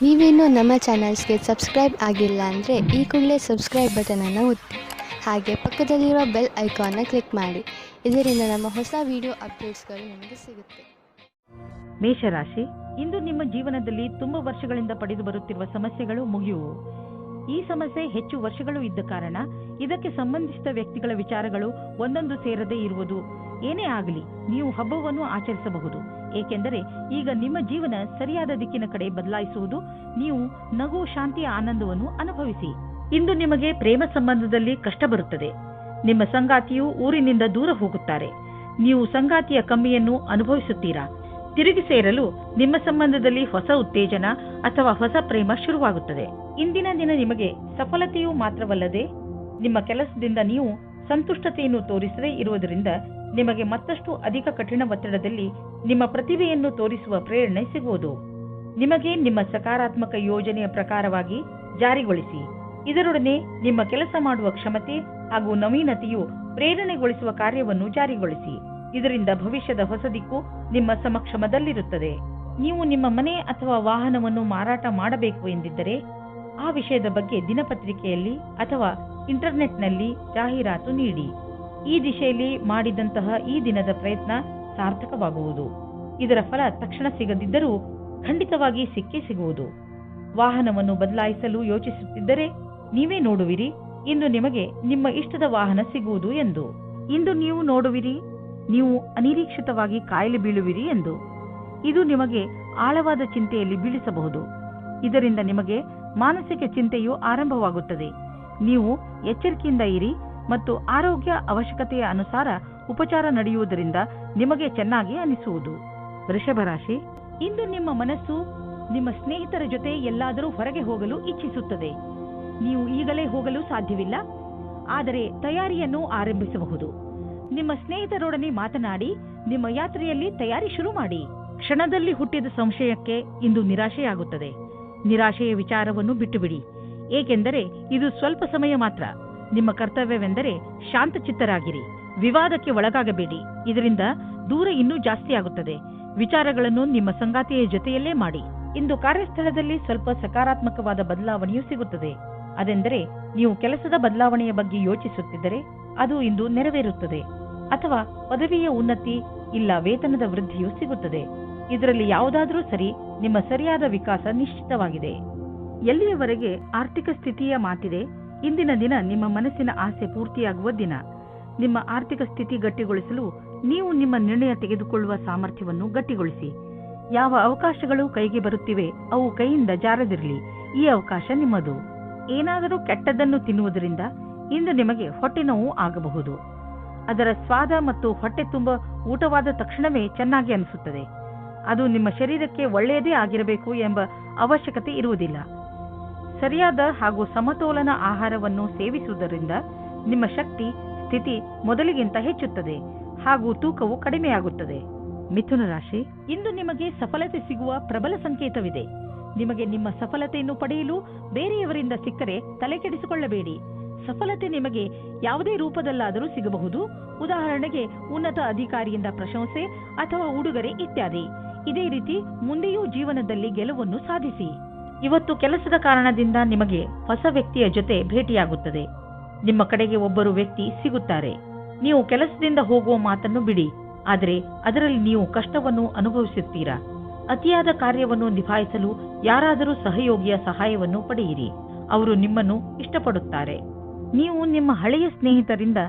ನೀವೇನೂ ನಮ್ಮ ಚಾನಲ್ಸ್ಗೆ ಸಬ್ಸ್ಕ್ರೈಬ್ ಆಗಿಲ್ಲ ಅಂದರೆ ಈ ಕೂಡಲೇ ಸಬ್ಸ್ಕ್ರೈಬ್ ಬಟನನ್ನು ಒತ್ತಿ ಹಾಗೆ ಪಕ್ಕದಲ್ಲಿರೋ ಬೆಲ್ ಐಕಾನ್ನ ಕ್ಲಿಕ್ ಮಾಡಿ. ಇದರಿಂದ ನಮ್ಮ ಹೊಸ ವಿಡಿಯೋ ಅಪ್ಡೇಟ್ಸ್ಗಳು ನಿಮಗೆ ಸಿಗುತ್ತೆ. ಮೇಷರಾಶಿ, ಇಂದು ನಿಮ್ಮ ಜೀವನದಲ್ಲಿ ತುಂಬ ವರ್ಷಗಳಿಂದ ಪಡೆದು ಬರುತ್ತಿರುವ ಸಮಸ್ಯೆಗಳು ಮುಗಿಯುವು. ಈ ಸಮಸ್ಯೆ ಹೆಚ್ಚು ವರ್ಷಗಳು ಇದ್ದ ಕಾರಣ ಇದಕ್ಕೆ ಸಂಬಂಧಿಸಿದ ವ್ಯಕ್ತಿಗಳ ವಿಚಾರಗಳು ಒಂದೊಂದು ಸೇರದೇ ಇರುವುದು. ಏನೇ ಆಗಲಿ, ನೀವು ಹಬ್ಬವನ್ನು ಆಚರಿಸಬಹುದು. ಏಕೆಂದರೆ ಈಗ ನಿಮ್ಮ ಜೀವನ ಸರಿಯಾದ ದಿಕ್ಕಿನ ಕಡೆ ಬದಲಾಯಿಸುವುದು. ನೀವು ನಗು, ಶಾಂತಿಯ ಆನಂದವನ್ನು ಅನುಭವಿಸಿ. ಇಂದು ನಿಮಗೆ ಪ್ರೇಮ ಸಂಬಂಧದಲ್ಲಿ ಕಷ್ಟ ಬರುತ್ತದೆ. ನಿಮ್ಮ ಸಂಗಾತಿಯು ಊರಿನಿಂದ ದೂರ ಹೋಗುತ್ತಾರೆ. ನೀವು ಸಂಗಾತಿಯ ಕಮ್ಮಿಯನ್ನು ಅನುಭವಿಸುತ್ತೀರಾ. ತಿರುಗಿ ಸೇರಲು ನಿಮ್ಮ ಸಂಬಂಧದಲ್ಲಿ ಹೊಸ ಉತ್ತೇಜನ ಅಥವಾ ಹೊಸ ಪ್ರೇಮ ಶುರುವಾಗುತ್ತದೆ. ಇಂದಿನ ದಿನ ನಿಮಗೆ ಸಫಲತೆಯೂ ಮಾತ್ರವಲ್ಲದೆ ನಿಮ್ಮ ಕೆಲಸದಿಂದ ನೀವು ಸಂತುಷ್ಟತೆಯನ್ನು ತೋರಿಸದೇ ಇರುವುದರಿಂದ ನಿಮಗೆ ಮತ್ತಷ್ಟು ಅಧಿಕ ಕಠಿಣ ಒತ್ತಡದಲ್ಲಿ ನಿಮ್ಮ ಪ್ರತಿಭೆಯನ್ನು ತೋರಿಸುವ ಪ್ರೇರಣೆ ಸಿಗುವುದು. ನಿಮಗೆ ನಿಮ್ಮ ಸಕಾರಾತ್ಮಕ ಯೋಜನೆಯ ಪ್ರಕಾರವಾಗಿ ಜಾರಿಗೊಳಿಸಿ. ಇದರೊಡನೆ ನಿಮ್ಮ ಕೆಲಸ ಮಾಡುವ ಕ್ಷಮತೆ ಹಾಗೂ ನವೀನತೆಯು ಪ್ರೇರಣೆಗೊಳಿಸುವ ಕಾರ್ಯವನ್ನು ಜಾರಿಗೊಳಿಸಿ. ಇದರಿಂದ ಭವಿಷ್ಯದ ಹೊಸ ದಿಕ್ಕು ನಿಮ್ಮ ಸಮಕ್ಷಮದಲ್ಲಿರುತ್ತದೆ. ನೀವು ನಿಮ್ಮ ಮನೆ ಅಥವಾ ವಾಹನವನ್ನು ಮಾರಾಟ ಮಾಡಬೇಕು ಎಂದಿದ್ದರೆ ಆ ವಿಷಯದ ಬಗ್ಗೆ ದಿನಪತ್ರಿಕೆಯಲ್ಲಿ ಅಥವಾ ಇಂಟರ್ನೆಟ್ನಲ್ಲಿ ಜಾಹೀರಾತು ನೀಡಿ. ಈ ದಿಶೆಯಲ್ಲಿ ಮಾಡಿದಂತಹ ಈ ದಿನದ ಪ್ರಯತ್ನ ಸಾರ್ಥಕವಾಗುವುದು. ಇದರ ಫಲ ತಕ್ಷಣ ಸಿಗದಿದ್ದರೂ ಖಂಡಿತವಾಗಿ ಸಿಕ್ಕೇ ಸಿಗುವುದು. ವಾಹನವನ್ನು ಬದಲಾಯಿಸಲು ಯೋಚಿಸುತ್ತಿದ್ದರೆ ನೀವೇ ನೋಡುವಿರಿ ಇಂದು ನಿಮಗೆ ನಿಮ್ಮ ಇಷ್ಟದ ವಾಹನ ಸಿಗುವುದು ಎಂದು. ಇಂದು ನೀವು ನೋಡುವಿರಿ ನೀವು ಅನಿರೀಕ್ಷಿತವಾಗಿ ಕಾಯಿಲೆ ಬೀಳುವಿರಿ ಎಂದು. ಇದು ನಿಮಗೆ ಆಳವಾದ ಚಿಂತೆಯಲ್ಲಿ ಬೀಳಿಸಬಹುದು. ಇದರಿಂದ ನಿಮಗೆ ಮಾನಸಿಕ ಚಿಂತೆಯು ಆರಂಭವಾಗುತ್ತದೆ. ನೀವು ಎಚ್ಚರಿಕೆಯಿಂದ ಇರಿ ಮತ್ತು ಆರೋಗ್ಯ ಅವಶ್ಯಕತೆಯ ಅನುಸಾರ ಉಪಚಾರ ನಡೆಯುವುದರಿಂದ ನಿಮಗೆ ಚೆನ್ನಾಗಿ ಅನಿಸುವುದು. ವೃಷಭ ರಾಶಿ, ಇಂದು ನಿಮ್ಮ ಮನಸ್ಸು ನಿಮ್ಮ ಸ್ನೇಹಿತರ ಜೊತೆ ಎಲ್ಲಾದರೂ ಹೊರಗೆ ಹೋಗಲು ಇಚ್ಛಿಸುತ್ತದೆ. ನೀವು ಈಗಲೇ ಹೋಗಲು ಸಾಧ್ಯವಿಲ್ಲ, ಆದರೆ ತಯಾರಿಯನ್ನು ಆರಂಭಿಸಬಹುದು. ನಿಮ್ಮ ಸ್ನೇಹಿತರೊಡನೆ ಮಾತನಾಡಿ ನಿಮ್ಮ ಯಾತ್ರೆಯಲ್ಲಿ ತಯಾರಿ ಶುರು ಮಾಡಿ. ಕ್ಷಣದಲ್ಲಿ ಹುಟ್ಟಿದ ಸಂಶಯಕ್ಕೆ ಇಂದು ನಿರಾಶೆಯಾಗುತ್ತದೆ. ನಿರಾಶೆಯ ವಿಚಾರವನ್ನು ಬಿಟ್ಟುಬಿಡಿ, ಏಕೆಂದರೆ ಇದು ಸ್ವಲ್ಪ ಸಮಯ ಮಾತ್ರ. ನಿಮ್ಮ ಕರ್ತವ್ಯವೆಂದರೆ ಶಾಂತಚಿತ್ತರಾಗಿರಿ. ವಿವಾದಕ್ಕೆ ಒಳಗಾಗಬೇಡಿ, ಇದರಿಂದ ದೂರ ಇನ್ನೂ ಜಾಸ್ತಿಯಾಗುತ್ತದೆ. ವಿಚಾರಗಳನ್ನು ನಿಮ್ಮ ಸಂಗಾತಿಯ ಜೊತೆಯಲ್ಲೇ ಮಾಡಿ. ಇಂದು ಕಾರ್ಯಸ್ಥಳದಲ್ಲಿ ಸ್ವಲ್ಪ ಸಕಾರಾತ್ಮಕವಾದ ಬದಲಾವಣೆಯೂ ಸಿಗುತ್ತದೆ. ಅದೆಂದರೆ ನೀವು ಕೆಲಸದ ಬದಲಾವಣೆಯ ಬಗ್ಗೆ ಯೋಚಿಸುತ್ತಿದ್ದರೆ ಅದು ಇಂದು ನೆರವೇರುತ್ತದೆ. ಅಥವಾ ಪದವಿಯ ಉನ್ನತಿ ಇಲ್ಲ ವೇತನದ ವೃದ್ಧಿಯೂ ಸಿಗುತ್ತದೆ. ಇದರಲ್ಲಿ ಯಾವುದಾದರೂ ಸರಿ, ನಿಮ್ಮ ಸರಿಯಾದ ವಿಕಾಸ ನಿಶ್ಚಿತವಾಗಿದೆ. ಎಲ್ಲಿಯವರೆಗೆ ಆರ್ಥಿಕ ಸ್ಥಿತಿಯ ಮಾತಿದೆ, ಇಂದಿನ ದಿನ ನಿಮ್ಮ ಮನಸ್ಸಿನ ಆಸೆ ಪೂರ್ತಿಯಾಗುವ ದಿನ. ನಿಮ್ಮ ಆರ್ಥಿಕ ಸ್ಥಿತಿ ಗಟ್ಟಿಗೊಳಿಸಲು ನೀವು ನಿಮ್ಮ ನಿರ್ಣಯ ತೆಗೆದುಕೊಳ್ಳುವ ಸಾಮರ್ಥ್ಯವನ್ನು ಗಟ್ಟಿಗೊಳಿಸಿ. ಯಾವ ಅವಕಾಶಗಳು ಕೈಗೆ ಬರುತ್ತಿವೆ ಅವು ಕೈಯಿಂದ ಜಾರದಿರಲಿ. ಈ ಅವಕಾಶ ನಿಮ್ಮದು. ಏನಾದರೂ ಕೆಟ್ಟದ್ದನ್ನು ತಿನ್ನುವುದರಿಂದ ಇಂದು ನಿಮಗೆ ಹೊಟ್ಟೆ ನೋವು ಆಗಬಹುದು. ಅದರ ಸ್ವಾದ ಮತ್ತು ಹೊಟ್ಟೆ ತುಂಬ ಊಟವಾದ ತಕ್ಷಣವೇ ಚೆನ್ನಾಗಿ ಅನಿಸುತ್ತದೆ. ಅದು ನಿಮ್ಮ ಶರೀರಕ್ಕೆ ಒಳ್ಳೆಯದೇ ಆಗಿರಬೇಕು ಎಂಬ ಅವಶ್ಯಕತೆ ಇರುವುದಿಲ್ಲ. ಸರಿಯಾದ ಹಾಗೂ ಸಮತೋಲನ ಆಹಾರವನ್ನು ಸೇವಿಸುವುದರಿಂದ ನಿಮ್ಮ ಶಕ್ತಿ ಸ್ಥಿತಿ ಮೊದಲಿಗಿಂತ ಹೆಚ್ಚುತ್ತದೆ ಹಾಗೂ ತೂಕವು ಕಡಿಮೆಯಾಗುತ್ತದೆ. ಮಿಥುನ ರಾಶಿ, ಇಂದು ನಿಮಗೆ ಸಫಲತೆ ಸಿಗುವ ಪ್ರಬಲ ಸಂಕೇತವಿದೆ. ನಿಮಗೆ ನಿಮ್ಮ ಸಫಲತೆಯನ್ನು ಪಡೆಯಲು ಬೇರೆಯವರಿಂದ ಸಿಕ್ಕರೆ ತಲೆ ಕೆಡಿಸಿಕೊಳ್ಳಬೇಡಿ. ಸಫಲತೆ ನಿಮಗೆ ಯಾವುದೇ ರೂಪದಲ್ಲಾದರೂ ಸಿಗಬಹುದು. ಉದಾಹರಣೆಗೆ ಉನ್ನತ ಅಧಿಕಾರಿಯಿಂದ ಪ್ರಶಂಸೆ ಅಥವಾ ಉಡುಗೊರೆ ಇತ್ಯಾದಿ. ಇದೇ ರೀತಿ ಮುಂದೆಯೂ ಜೀವನದಲ್ಲಿ ಗೆಲುವನ್ನು ಸಾಧಿಸಿ. ಇವತ್ತು ಕೆಲಸದ ಕಾರಣದಿಂದ ನಿಮಗೆ ಹೊಸ ವ್ಯಕ್ತಿಯ ಜೊತೆ ಭೇಟಿಯಾಗುತ್ತದೆ. ನಿಮ್ಮ ಕಡೆಗೆ ಒಬ್ಬರು ವ್ಯಕ್ತಿ ಸಿಗುತ್ತಾರೆ. ನೀವು ಕೆಲಸದಿಂದ ಹೋಗುವ ಮಾತನ್ನು ಬಿಡಿ, ಆದರೆ ಅದರಲ್ಲಿ ನೀವು ಕಷ್ಟವನ್ನು ಅನುಭವಿಸುತ್ತೀರಾ. ಅತಿಯಾದ ಕಾರ್ಯವನ್ನು ನಿಭಾಯಿಸಲು ಯಾರಾದರೂ ಸಹಯೋಗಿಯ ಸಹಾಯವನ್ನು ಪಡೆಯಿರಿ. ಅವರು ನಿಮ್ಮನ್ನು ಇಷ್ಟಪಡುತ್ತಾರೆ. ನೀವು ನಿಮ್ಮ ಹಳೆಯ ಸ್ನೇಹಿತರಿಂದ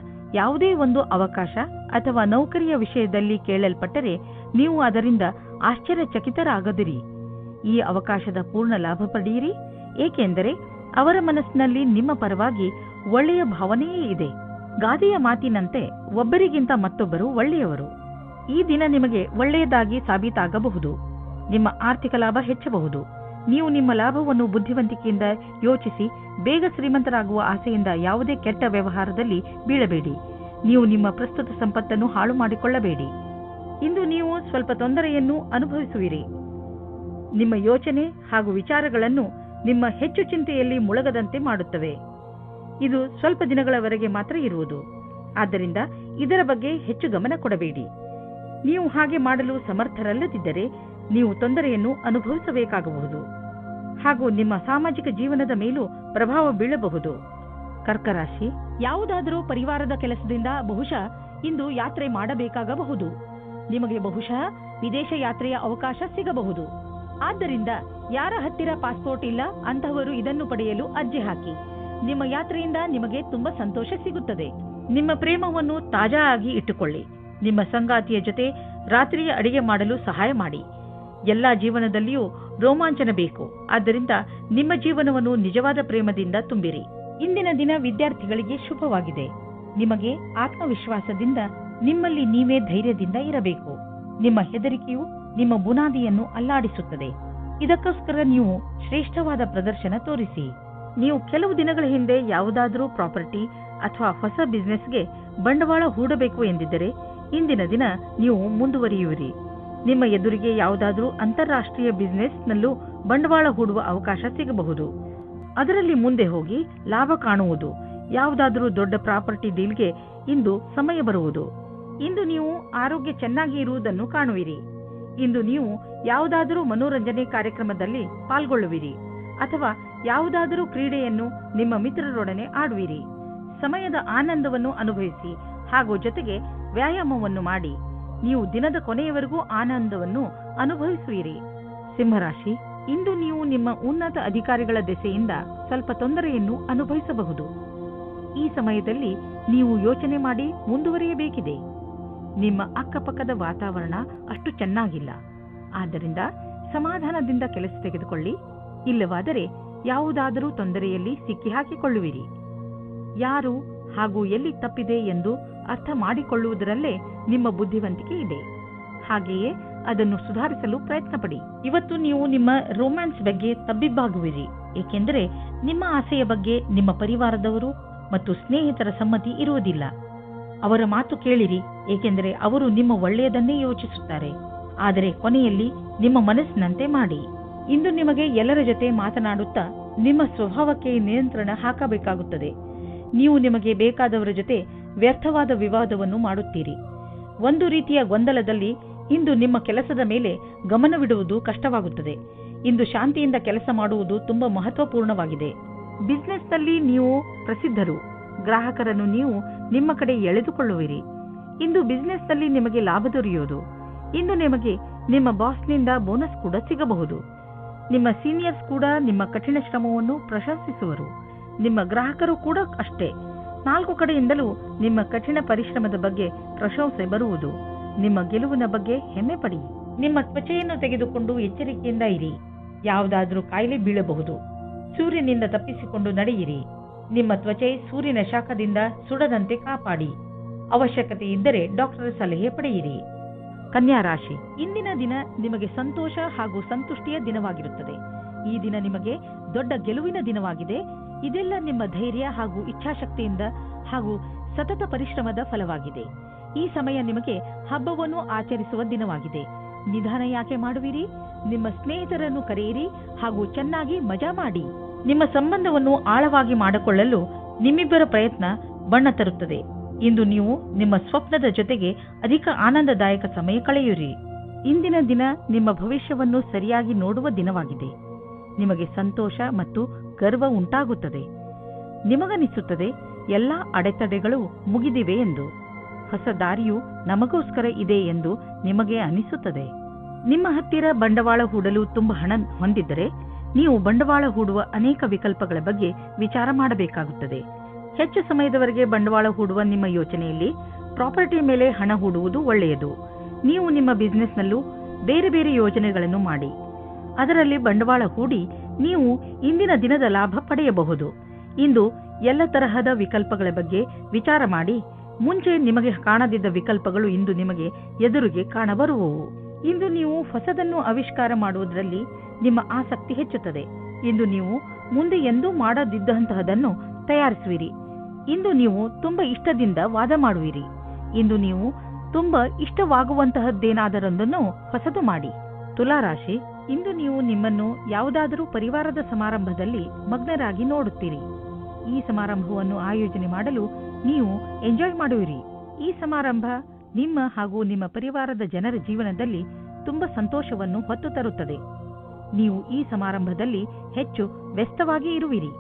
ಯಾವುದೇ ಒಂದು ಅವಕಾಶ ಅಥವಾ ನೌಕರಿಯ ವಿಷಯದಲ್ಲಿ ಕೇಳಲ್ಪಟ್ಟರೆ ನೀವು ಅದರಿಂದ ಆಶ್ಚರ್ಯಚಕಿತರಾಗದಿರಿ. ಈ ಅವಕಾಶದ ಪೂರ್ಣ ಲಾಭ ಪಡೆಯಿರಿ, ಏಕೆಂದರೆ ಅವರ ಮನಸ್ಸಿನಲ್ಲಿ ನಿಮ್ಮ ಪರವಾಗಿ ಒಳ್ಳೆಯ ಭಾವನೆಯೇ ಇದೆ. ಗಾದೆಯ ಮಾತಿನಂತೆ ಒಬ್ಬರಿಗಿಂತ ಮತ್ತೊಬ್ಬರು ಒಳ್ಳೆಯವರು. ಈ ದಿನ ನಿಮಗೆ ಒಳ್ಳೆಯದಾಗಿ ಸಾಬೀತಾಗಬಹುದು. ನಿಮ್ಮ ಆರ್ಥಿಕ ಲಾಭ ಹೆಚ್ಚಬಹುದು. ನೀವು ನಿಮ್ಮ ಲಾಭವನ್ನು ಬುದ್ಧಿವಂತಿಕೆಯಿಂದ ಯೋಚಿಸಿ ಬೇಗ ಶ್ರೀಮಂತರಾಗುವ ಆಸೆಯಿಂದ ಯಾವುದೇ ಕೆಟ್ಟ ವ್ಯವಹಾರದಲ್ಲಿ ಬೀಳಬೇಡಿ. ನೀವು ನಿಮ್ಮ ಪ್ರಸ್ತುತ ಸಂಪತ್ತನ್ನು ಹಾಳು ಮಾಡಿಕೊಳ್ಳಬೇಡಿ. ಇಂದು ನೀವು ಸ್ವಲ್ಪ ತೊಂದರೆಯನ್ನು ಅನುಭವಿಸುವಿರಿ. ನಿಮ್ಮ ಯೋಚನೆ ಹಾಗೂ ವಿಚಾರಗಳನ್ನು ನಿಮ್ಮ ಹೆಚ್ಚು ಚಿಂತೆಯಲ್ಲಿ ಮುಳುಗದಂತೆ ಮಾಡುತ್ತವೆ. ಇದು ಸ್ವಲ್ಪ ದಿನಗಳವರೆಗೆ ಮಾತ್ರ ಇರುವುದು. ಆದ್ದರಿಂದ ಇದರ ಬಗ್ಗೆ ಹೆಚ್ಚು ಗಮನ ಕೊಡಬೇಡಿ. ನೀವು ಹಾಗೆ ಮಾಡಲು ಸಮರ್ಥರಲ್ಲದಿದ್ದರೆ ನೀವು ತೊಂದರೆಯನ್ನು ಅನುಭವಿಸಬೇಕಾಗಬಹುದು. ಹಾಗೂ ನಿಮ್ಮ ಸಾಮಾಜಿಕ ಜೀವನದ ಮೇಲೂ ಪ್ರಭಾವ ಬೀಳಬಹುದು. ಕರ್ಕ ರಾಶಿ, ಯಾವುದಾದರೂ ಪರಿವಾರದ ಕೆಲಸದಿಂದ ಬಹುಶಃ ಇಂದು ಯಾತ್ರೆ ಮಾಡಬೇಕಾಗಬಹುದು. ನಿಮಗೆ ಬಹುಶಃ ವಿದೇಶ ಯಾತ್ರೆಯ ಅವಕಾಶ ಸಿಗಬಹುದು. ಆದ್ದರಿಂದ ಯಾರ ಹತ್ತಿರ ಪಾಸ್ಪೋರ್ಟ್ ಇಲ್ಲ ಅಂತಹವರು ಇದನ್ನು ಪಡೆಯಲು ಅರ್ಜಿ ಹಾಕಿ. ನಿಮ್ಮ ಯಾತ್ರೆಯಿಂದ ನಿಮಗೆ ತುಂಬಾ ಸಂತೋಷ ಸಿಗುತ್ತದೆ. ನಿಮ್ಮ ಪ್ರೇಮವನ್ನು ತಾಜಾ ಆಗಿ ಇಟ್ಟುಕೊಳ್ಳಿ. ನಿಮ್ಮ ಸಂಗಾತಿಯ ಜೊತೆ ರಾತ್ರಿಯ ಅಡಿಗೆ ಮಾಡಲು ಸಹಾಯ ಮಾಡಿ. ಎಲ್ಲ ಜೀವನದಲ್ಲಿಯೂ ರೋಮಾಂಚನ ಬೇಕು. ಆದ್ದರಿಂದ ನಿಮ್ಮ ಜೀವನವನ್ನು ನಿಜವಾದ ಪ್ರೇಮದಿಂದ ತುಂಬಿರಿ. ಇಂದಿನ ದಿನ ವಿದ್ಯಾರ್ಥಿಗಳಿಗೆ ಶುಭವಾಗಿದೆ. ನಿಮಗೆ ಆತ್ಮವಿಶ್ವಾಸದಿಂದ ನಿಮ್ಮಲ್ಲಿ ನೀವೇ ಧೈರ್ಯದಿಂದ ಇರಬೇಕು. ನಿಮ್ಮ ಹೆದರಿಕೆಯು ನಿಮ್ಮ ಬುನಾದಿಯನ್ನು ಅಲ್ಲಾಡಿಸುತ್ತದೆ. ಇದಕ್ಕೋಸ್ಕರ ನೀವು ಶ್ರೇಷ್ಠವಾದ ಪ್ರದರ್ಶನ ತೋರಿಸಿ. ನೀವು ಕೆಲವು ದಿನಗಳ ಹಿಂದೆ ಯಾವುದಾದರೂ ಪ್ರಾಪರ್ಟಿ ಅಥವಾ ಹೊಸ ಬಿಸಿನೆಸ್ಗೆ ಬಂಡವಾಳ ಹೂಡಬೇಕು ಎಂದಿದ್ದರೆ ಇಂದಿನ ದಿನ ನೀವು ಮುಂದುವರಿಯುವಿರಿ. ನಿಮ್ಮ ಎದುರಿಗೆ ಯಾವುದಾದರೂ ಅಂತಾರಾಷ್ಟ್ರೀಯ ಬಿಸಿನೆಸ್ನಲ್ಲೂ ಬಂಡವಾಳ ಹೂಡುವ ಅವಕಾಶ ಸಿಗಬಹುದು. ಅದರಲ್ಲಿ ಮುಂದೆ ಹೋಗಿ ಲಾಭ ಕಾಣುವುದು. ಯಾವುದಾದರೂ ದೊಡ್ಡ ಪ್ರಾಪರ್ಟಿ ಡೀಲ್ಗೆ ಇಂದು ಸಮಯ ಬರುವುದು. ಇಂದು ನೀವು ಆರೋಗ್ಯ ಚೆನ್ನಾಗಿ ಇರುವುದನ್ನು ಕಾಣುವಿರಿ. ಇಂದು ನೀವು ಯಾವುದಾದರೂ ಮನೋರಂಜನೆ ಕಾರ್ಯಕ್ರಮದಲ್ಲಿ ಪಾಲ್ಗೊಳ್ಳುವಿರಿ ಅಥವಾ ಯಾವುದಾದರೂ ಕ್ರೀಡೆಯನ್ನು ನಿಮ್ಮ ಮಿತ್ರರೊಡನೆ ಆಡುವಿರಿ. ಸಮಯದ ಆನಂದವನ್ನು ಅನುಭವಿಸಿ ಹಾಗೂ ಜೊತೆಗೆ ವ್ಯಾಯಾಮವನ್ನು ಮಾಡಿ. ನೀವು ದಿನದ ಕೊನೆಯವರೆಗೂ ಆನಂದವನ್ನು ಅನುಭವಿಸುವಿರಿ. ಸಿಂಹರಾಶಿ, ಇಂದು ನೀವು ನಿಮ್ಮ ಉನ್ನತ ಅಧಿಕಾರಿಗಳ ದೆಸೆಯಿಂದ ಸ್ವಲ್ಪ ತೊಂದರೆಯನ್ನು ಅನುಭವಿಸಬಹುದು. ಈ ಸಮಯದಲ್ಲಿ ನೀವು ಯೋಚನೆ ಮಾಡಿ ಮುಂದುವರಿಯಬೇಕಿದೆ. ನಿಮ್ಮ ಅಕ್ಕಪಕ್ಕದ ವಾತಾವರಣ ಅಷ್ಟು ಚೆನ್ನಾಗಿಲ್ಲ. ಆದ್ದರಿಂದ ಸಮಾಧಾನದಿಂದ ಕೆಲಸ ತೆಗೆದುಕೊಳ್ಳಿ. ಇಲ್ಲವಾದರೆ ಯಾವುದಾದರೂ ತೊಂದರೆಯಲ್ಲಿ ಸಿಕ್ಕಿಹಾಕಿಕೊಳ್ಳುವಿರಿ. ಯಾರು ಹಾಗೂ ಎಲ್ಲಿ ತಪ್ಪಿದೆ ಎಂದು ಅರ್ಥ ಮಾಡಿಕೊಳ್ಳುವುದರಲ್ಲೇ ನಿಮ್ಮ ಬುದ್ಧಿವಂತಿಕೆ ಇದೆ. ಹಾಗೆಯೇ ಅದನ್ನು ಸುಧಾರಿಸಲು ಪ್ರಯತ್ನಪಡಿ. ಇವತ್ತು ನೀವು ನಿಮ್ಮ ರೊಮ್ಯಾನ್ಸ್ ಬಗ್ಗೆ ತಬ್ಬಿಬ್ಬಾಗುವಿರಿ. ಏಕೆಂದರೆ ನಿಮ್ಮ ಆಸೆಯ ಬಗ್ಗೆ ನಿಮ್ಮ ಪರಿವಾರದವರು ಮತ್ತು ಸ್ನೇಹಿತರ ಸಮ್ಮತಿ ಇರುವುದಿಲ್ಲ. ಅವರ ಮಾತು ಕೇಳಿರಿ, ಏಕೆಂದರೆ ಅವರು ನಿಮ್ಮ ಒಳ್ಳೆಯದನ್ನೇ ಯೋಚಿಸುತ್ತಾರೆ. ಆದರೆ ಕೊನೆಯಲ್ಲಿ ನಿಮ್ಮ ಮನಸ್ಸಿನಂತೆ ಮಾಡಿ. ಇಂದು ನಿಮಗೆ ಎಲ್ಲರ ಜೊತೆ ಮಾತನಾಡುತ್ತಾ ನಿಮ್ಮ ಸ್ವಭಾವಕ್ಕೆ ನಿಯಂತ್ರಣ ಹಾಕಬೇಕಾಗುತ್ತದೆ. ನೀವು ನಿಮಗೆ ಬೇಕಾದವರ ಜೊತೆ ವ್ಯರ್ಥವಾದ ವಿವಾದವನ್ನು ಮಾಡುತ್ತೀರಿ. ಒಂದು ರೀತಿಯ ಗೊಂದಲದಲ್ಲಿ ಇಂದು ನಿಮ್ಮ ಕೆಲಸದ ಮೇಲೆ ಗಮನವಿಡುವುದು ಕಷ್ಟವಾಗುತ್ತದೆ. ಇಂದು ಶಾಂತಿಯಿಂದ ಕೆಲಸ ಮಾಡುವುದು ತುಂಬಾ ಮಹತ್ವಪೂರ್ಣವಾಗಿದೆ. ಬಿಸಿನೆಸ್ನಲ್ಲಿ ನೀವು ಪ್ರಸಿದ್ಧರು. ಗ್ರಾಹಕರನ್ನು ನೀವು ನಿಮ್ಮ ಕಡೆ ಎಳೆದುಕೊಳ್ಳುವಿರಿ. ಇಂದು ಬಿಸಿನೆಸ್ನಲ್ಲಿ ನಿಮಗೆ ಲಾಭ ದೊರೆಯುವುದು. ಇಂದು ನಿಮಗೆ ನಿಮ್ಮ ಬಾಸ್ನಿಂದ ಬೋನಸ್ ಕೂಡ ಸಿಗಬಹುದು. ನಿಮ್ಮ ಸೀನಿಯರ್ಸ್ ಕೂಡ ನಿಮ್ಮ ಕಠಿಣ ಶ್ರಮವನ್ನು ಪ್ರಶಂಸಿಸುವರು. ನಿಮ್ಮ ಗ್ರಾಹಕರು ಕೂಡ ಅಷ್ಟೇ. 4 ಕಡೆಯಿಂದಲೂ ನಿಮ್ಮ ಕಠಿಣ ಪರಿಶ್ರಮದ ಬಗ್ಗೆ ಪ್ರಶಂಸೆ ಬರುವುದು. ನಿಮ್ಮ ಗೆಲುವಿನ ಬಗ್ಗೆ ಹೆಮ್ಮೆ ಪಡಿ. ನಿಮ್ಮ ತ್ವಚೆಯನ್ನು ತೆಗೆದುಕೊಂಡು ಎಚ್ಚರಿಕೆಯಿಂದ ಇರಿ. ಯಾವುದಾದರೂ ಕಾಯಿಲೆ ಬೀಳಬಹುದು. ಸೂರ್ಯನಿಂದ ತಪ್ಪಿಸಿಕೊಂಡು ನಡೆಯಿರಿ. ನಿಮ್ಮ ತ್ವಚೆ ಸೂರ್ಯನ ಶಾಖದಿಂದ ಸುಡದಂತೆ ಕಾಪಾಡಿ. ಅವಶ್ಯಕತೆ ಇದ್ದರೆ ಡಾಕ್ಟರ್ ಸಲಹೆ ಪಡೆಯಿರಿ. ಕನ್ಯಾ ರಾಶಿ, ಇಂದಿನ ದಿನ ನಿಮಗೆ ಸಂತೋಷ ಹಾಗೂ ಸಂತುಷ್ಟಿಯ ದಿನವಾಗಿರುತ್ತದೆ. ಈ ದಿನ ನಿಮಗೆ ದೊಡ್ಡ ಗೆಲುವಿನ ದಿನವಾಗಿದೆ. ಇದೆಲ್ಲ ನಿಮ್ಮ ಧೈರ್ಯ ಹಾಗೂ ಇಚ್ಛಾಶಕ್ತಿಯಿಂದ ಹಾಗೂ ಸತತ ಪರಿಶ್ರಮದ ಫಲವಾಗಿದೆ. ಈ ಸಮಯ ನಿಮಗೆ ಹಬ್ಬವನ್ನು ಆಚರಿಸುವ ದಿನವಾಗಿದೆ. ನಿಧಾನ ಯಾಕೆ ಮಾಡುವಿರಿ? ನಿಮ್ಮ ಸ್ನೇಹಿತರನ್ನು ಕರೆಯಿರಿ ಹಾಗೂ ಚೆನ್ನಾಗಿ ಮಜಾ ಮಾಡಿ. ನಿಮ್ಮ ಸಂಬಂಧವನ್ನು ಆಳವಾಗಿ ಮಾಡಿಕೊಳ್ಳಲು ನಿಮ್ಮಿಬ್ಬರ ಪ್ರಯತ್ನ ಬಣ್ಣ ತರುತ್ತದೆ. ಇಂದು ನೀವು ನಿಮ್ಮ ಸ್ವಪ್ನದ ಜೊತೆಗೆ ಅಧಿಕ ಆನಂದದಾಯಕ ಸಮಯ ಕಳೆಯುವಿರಿ. ಇಂದಿನ ದಿನ ನಿಮ್ಮ ಭವಿಷ್ಯವನ್ನು ಸರಿಯಾಗಿ ನೋಡುವ ದಿನವಾಗಿದೆ. ನಿಮಗೆ ಸಂತೋಷ ಮತ್ತು ಗರ್ವ ಉಂಟಾಗುತ್ತದೆ. ನಿಮಗನಿಸುತ್ತದೆ ಎಲ್ಲ ಅಡೆತಡೆಗಳು ಮುಗಿದಿವೆ ಎಂದು. ಹೊಸ ದಾರಿಯು ನಮಗೋಸ್ಕರ ಇದೆ ಎಂದು ನಿಮಗೆ ಅನಿಸುತ್ತದೆ. ನಿಮ್ಮ ಹತ್ತಿರ ಬಂಡವಾಳ ಹೂಡಲು ತುಂಬ ಹಣ ಹೊಂದಿದ್ದರೆ ನೀವು ಬಂಡವಾಳ ಹೂಡುವ ಅನೇಕ ವಿಕಲ್ಪಗಳ ಬಗ್ಗೆ ವಿಚಾರ ಮಾಡಬೇಕಾಗುತ್ತದೆ. ಹೆಚ್ಚು ಸಮಯದವರೆಗೆ ಬಂಡವಾಳ ಹೂಡುವ ನಿಮ್ಮ ಯೋಚನೆಯಲ್ಲಿ ಪ್ರಾಪರ್ಟಿ ಮೇಲೆ ಹಣ ಹೂಡುವುದು ಒಳ್ಳೆಯದು. ನೀವು ನಿಮ್ಮ ಬಿಸಿನೆಸ್ನಲ್ಲೂ ಬೇರೆ ಬೇರೆ ಯೋಜನೆಗಳನ್ನು ಮಾಡಿ ಅದರಲ್ಲಿ ಬಂಡವಾಳ ಹೂಡಿ ನೀವು ಇಂದಿನ ದಿನದ ಲಾಭ ಪಡೆಯಬಹುದು. ಇಂದು ಎಲ್ಲ ತರಹದ ವಿಕಲ್ಪಗಳ ಬಗ್ಗೆ ವಿಚಾರ ಮಾಡಿ. ಮುಂಚೆ ನಿಮಗೆ ಕಾಣದಿದ್ದ ವಿಕಲ್ಪಗಳು ಇಂದು ನಿಮಗೆ ಎದುರಿಗೆ ಕಾಣಬರುವವು. ಇಂದು ನೀವು ಹೊಸದನ್ನು ಆವಿಷ್ಕಾರ ಮಾಡುವುದರಲ್ಲಿ ನಿಮ್ಮ ಆಸಕ್ತಿ ಹೆಚ್ಚುತ್ತದೆ. ಇಂದು ನೀವು ಮುಂದೆ ಎಂದೂ ಮಾಡದಿದ್ದಂತಹದನ್ನು ತಯಾರಿಸುವಿರಿ. ಇಂದು ನೀವು ತುಂಬಾ ಇಷ್ಟದಿಂದ ವಾದ ಮಾಡುವಿರಿ. ಇಂದು ನೀವು ತುಂಬಾ ಇಷ್ಟವಾಗುವಂತಹದ್ದೇನಾದರೊಂದನ್ನು ಹೊಸದು ಮಾಡಿ. ತುಲಾರಾಶಿ, ಇಂದು ನೀವು ನಿಮ್ಮನ್ನು ಯಾವುದಾದರೂ ಪರಿವಾರದ ಸಮಾರಂಭದಲ್ಲಿ ಮಗ್ನರಾಗಿ ನೋಡುತ್ತೀರಿ. ಈ ಸಮಾರಂಭವನ್ನು ಆಯೋಜನೆ ಮಾಡಲು ನೀವು ಎಂಜಾಯ್ ಮಾಡುವಿರಿ. ಈ ಸಮಾರಂಭ ನಿಮ್ಮ ಹಾಗೂ ನಿಮ್ಮ ಪರಿವಾರದ ಜನರ ಜೀವನದಲ್ಲಿ ತುಂಬಾ ಸಂತೋಷವನ್ನು ಹೊತ್ತು ತರುತ್ತದೆ. ನೀವು ಈ ಸಮಾರಂಭದಲ್ಲಿ ಹೆಚ್ಚು ವ್ಯಸ್ತವಾಗಿ ಇರುವಿರಿ.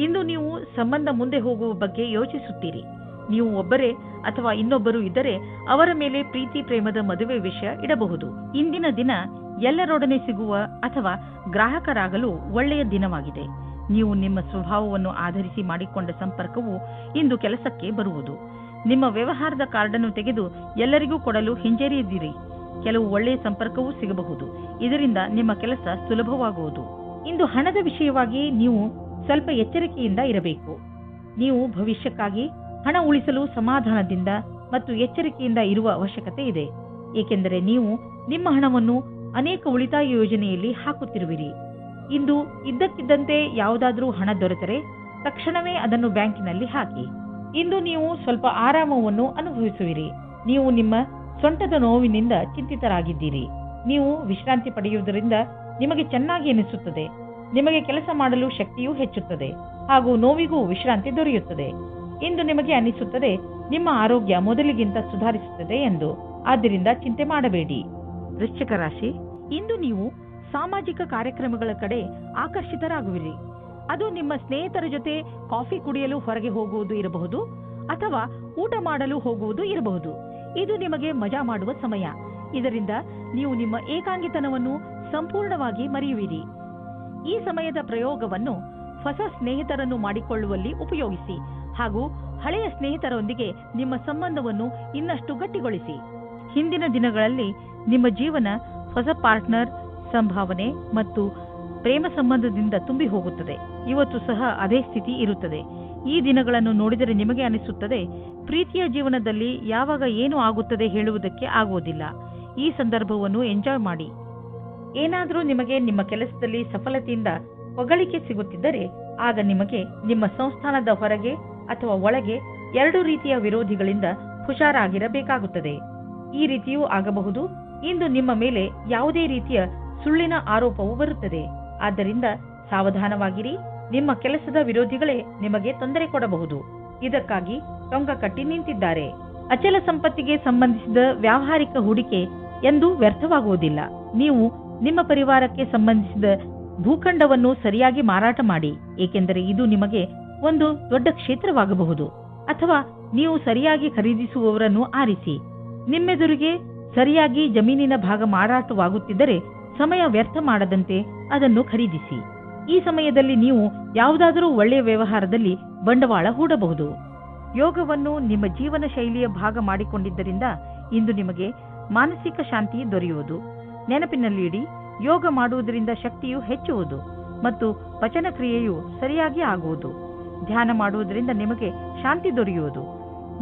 ಇಂದು ನೀವು ಸಂಬಂಧ ಮುಂದೆ ಹೋಗುವ ಬಗ್ಗೆ ಯೋಚಿಸುತ್ತೀರಿ. ನೀವು ಒಬ್ಬರೇ ಅಥವಾ ಇನ್ನೊಬ್ಬರು ಇದ್ದರೆ ಅವರ ಮೇಲೆ ಪ್ರೀತಿ ಪ್ರೇಮದ ಮದುವೆ ವಿಷಯ ಇಡಬಹುದು. ಇಂದಿನ ದಿನ ಎಲ್ಲರೊಡನೆ ಸಿಗುವ ಅಥವಾ ಗ್ರಾಹಕರಾಗಲು ಒಳ್ಳೆಯ ದಿನವಾಗಿದೆ. ನೀವು ನಿಮ್ಮ ಸ್ವಭಾವವನ್ನು ಆಧರಿಸಿ ಮಾಡಿಕೊಂಡ ಸಂಪರ್ಕವು ಇಂದು ಕೆಲಸಕ್ಕೆ ಬರುವುದು. ನಿಮ್ಮ ವ್ಯವಹಾರದ ಕಾರ್ಡನ್ನು ತೆಗೆದು ಎಲ್ಲರಿಗೂ ಕೊಡಲು ಹಿಂಜರಿಯದಿರಿ. ಕೆಲವು ಒಳ್ಳೆಯ ಸಂಪರ್ಕವೂ ಸಿಗಬಹುದು. ಇದರಿಂದ ನಿಮ್ಮ ಕೆಲಸ ಸುಲಭವಾಗುವುದು. ಇಂದು ಹಣದ ವಿಷಯವಾಗಿ ನೀವು ಸ್ವಲ್ಪ ಎಚ್ಚರಿಕೆಯಿಂದ ಇರಬೇಕು. ನೀವು ಭವಿಷ್ಯಕ್ಕಾಗಿ ಹಣ ಉಳಿಸಲು ಸಮಾಧಾನದಿಂದ ಮತ್ತು ಎಚ್ಚರಿಕೆಯಿಂದ ಇರುವ ಅವಶ್ಯಕತೆ ಇದೆ. ಏಕೆಂದರೆ ನೀವು ನಿಮ್ಮ ಹಣವನ್ನು ಅನೇಕ ಉಳಿತಾಯ ಯೋಜನೆಯಲ್ಲಿ ಹಾಕುತ್ತಿರುವಿರಿ. ಇಂದು ಇದ್ದಕ್ಕಿದ್ದಂತೆ ಯಾವುದಾದರೂ ಹಣ ದೊರೆತರೆ ತಕ್ಷಣವೇ ಅದನ್ನು ಬ್ಯಾಂಕಿನಲ್ಲಿ ಹಾಕಿ. ಇಂದು ನೀವು ಸ್ವಲ್ಪ ಆರಾಮವನ್ನು ಅನುಭವಿಸುವಿರಿ. ನೀವು ನಿಮ್ಮ ಸೊಂಟದ ನೋವಿನಿಂದ ಚಿಂತಿತರಾಗಿದ್ದೀರಿ. ನೀವು ವಿಶ್ರಾಂತಿ ಪಡೆಯುವುದರಿಂದ ನಿಮಗೆ ಚೆನ್ನಾಗಿ ಎನಿಸುತ್ತದೆ. ನಿಮಗೆ ಕೆಲಸ ಮಾಡಲು ಶಕ್ತಿಯೂ ಹೆಚ್ಚುತ್ತದೆ ಹಾಗೂ ನೋವಿಗೂ ವಿಶ್ರಾಂತಿ ದೊರೆಯುತ್ತದೆ. ಇಂದು ನಿಮಗೆ ಅನಿಸುತ್ತದೆ ನಿಮ್ಮ ಆರೋಗ್ಯ ಮೊದಲಿಗಿಂತ ಸುಧಾರಿಸುತ್ತದೆ ಎಂದು. ಆದ್ದರಿಂದ ಚಿಂತೆ ಮಾಡಬೇಡಿ. ವೃಶ್ಚಿಕ ರಾಶಿ, ಇಂದು ನೀವು ಸಾಮಾಜಿಕ ಕಾರ್ಯಕ್ರಮಗಳ ಕಡೆ ಆಕರ್ಷಿತರಾಗುವಿರಿ. ಅದು ನಿಮ್ಮ ಸ್ನೇಹಿತರ ಜೊತೆ ಕಾಫಿ ಕುಡಿಯಲು ಹೊರಗೆ ಹೋಗುವುದು ಇರಬಹುದು ಅಥವಾ ಊಟ ಮಾಡಲು ಹೋಗುವುದು ಇರಬಹುದು. ಇದು ನಿಮಗೆ ಮಜಾ ಮಾಡುವ ಸಮಯ. ಇದರಿಂದ ನೀವು ನಿಮ್ಮ ಏಕಾಂಗಿತನವನ್ನು ಸಂಪೂರ್ಣವಾಗಿ ಮರೆಯುವಿರಿ. ಈ ಸಮಯದ ಪ್ರಯೋಗವನ್ನು ಹೊಸ ಸ್ನೇಹಿತರನ್ನು ಮಾಡಿಕೊಳ್ಳುವಲ್ಲಿ ಉಪಯೋಗಿಸಿ ಹಾಗೂ ಹಳೆಯ ಸ್ನೇಹಿತರೊಂದಿಗೆ ನಿಮ್ಮ ಸಂಬಂಧವನ್ನು ಇನ್ನಷ್ಟು ಗಟ್ಟಿಗೊಳಿಸಿ. ಹಿಂದಿನ ದಿನಗಳಲ್ಲಿ ನಿಮ್ಮ ಜೀವನ ಹೊಸ ಪಾರ್ಟ್ನರ್, ಸಂಭಾವನೆ ಮತ್ತು ಪ್ರೇಮ ಸಂಬಂಧದಿಂದ ತುಂಬಿ ಹೋಗುತ್ತದೆ. ಇವತ್ತು ಸಹ ಅದೇ ಸ್ಥಿತಿ ಇರುತ್ತದೆ. ಈ ದಿನಗಳನ್ನು ನೋಡಿದರೆ ನಿಮಗೆ ಅನಿಸುತ್ತದೆ ಪ್ರೀತಿಯ ಜೀವನದಲ್ಲಿ ಯಾವಾಗ ಏನು ಆಗುತ್ತದೆ ಹೇಳುವುದಕ್ಕೆ ಆಗುವುದಿಲ್ಲ. ಈ ಸಂದರ್ಭವನ್ನು ಎಂಜಾಯ್ ಮಾಡಿ. ಏನಾದರೂ ನಿಮಗೆ ನಿಮ್ಮ ಕೆಲಸದಲ್ಲಿ ಸಫಲತೆಯಿಂದ ಹೊಗಳಿಕೆ ಸಿಗುತ್ತಿದ್ದರೆ ಆಗ ನಿಮಗೆ ನಿಮ್ಮ ಸಂಸ್ಥಾನದ ಹೊರಗೆ ಅಥವಾ ಒಳಗೆ ಎರಡು ರೀತಿಯ ವಿರೋಧಿಗಳಿಂದ ಹುಷಾರಾಗಿರಬೇಕಾಗುತ್ತದೆ. ಈ ರೀತಿಯೂ ಆಗಬಹುದು. ಇಂದು ನಿಮ್ಮ ಮೇಲೆ ಯಾವುದೇ ರೀತಿಯ ಸುಳ್ಳಿನ ಆರೋಪವು ಬರುತ್ತದೆ. ಆದ್ದರಿಂದ ಸಾವಧಾನವಾಗಿರಿ. ನಿಮ್ಮ ಕೆಲಸದ ವಿರೋಧಿಗಳೇ ನಿಮಗೆ ತೊಂದರೆ ಕೊಡಬಹುದು. ಇದಕ್ಕಾಗಿ ಟೊಂಗ ಕಟ್ಟಿ ನಿಂತಿದ್ದಾರೆ. ಅಚಲ ಸಂಪತ್ತಿಗೆ ಸಂಬಂಧಿಸಿದ ವ್ಯಾವಹಾರಿಕ ಹೂಡಿಕೆ ಎಂದು ವ್ಯರ್ಥವಾಗುವುದಿಲ್ಲ. ನೀವು ನಿಮ್ಮ ಪರಿವಾರಕ್ಕೆ ಸಂಬಂಧಿಸಿದ ಭೂಖಂಡವನ್ನು ಸರಿಯಾಗಿ ಮಾರಾಟ ಮಾಡಿ, ಏಕೆಂದರೆ ಇದು ನಿಮಗೆ ಒಂದು ದೊಡ್ಡ ಕ್ಷೇತ್ರವಾಗಬಹುದು. ಅಥವಾ ನೀವು ಸರಿಯಾಗಿ ಖರೀದಿಸುವವರನ್ನು ಆರಿಸಿ. ನಿಮ್ಮೆದುರಿಗೆ ಸರಿಯಾಗಿ ಜಮೀನಿನ ಭಾಗ ಮಾರಾಟವಾಗುತ್ತಿದ್ದರೆ ಸಮಯ ವ್ಯರ್ಥ ಮಾಡದಂತೆ ಅದನ್ನು ಖರೀದಿಸಿ. ಈ ಸಮಯದಲ್ಲಿ ನೀವು ಯಾವುದಾದರೂ ಒಳ್ಳೆಯ ವ್ಯವಹಾರದಲ್ಲಿ ಬಂಡವಾಳ ಹೂಡಬಹುದು. ಯೋಗವನ್ನು ನಿಮ್ಮ ಜೀವನ ಶೈಲಿಯ ಭಾಗ ಮಾಡಿಕೊಂಡಿದ್ದರಿಂದ ಇಂದು ನಿಮಗೆ ಮಾನಸಿಕ ಶಾಂತಿ ದೊರೆಯುವುದು. ನೆನಪಿನಲ್ಲಿಡಿ, ಯೋಗ ಮಾಡುವುದರಿಂದ ಶಕ್ತಿಯು ಹೆಚ್ಚುವುದು ಮತ್ತು ಪಚನ ಕ್ರಿಯೆಯು ಸರಿಯಾಗಿ ಆಗುವುದು. ಧ್ಯಾನ ಮಾಡುವುದರಿಂದ ನಿಮಗೆ ಶಾಂತಿ ದೊರೆಯುವುದು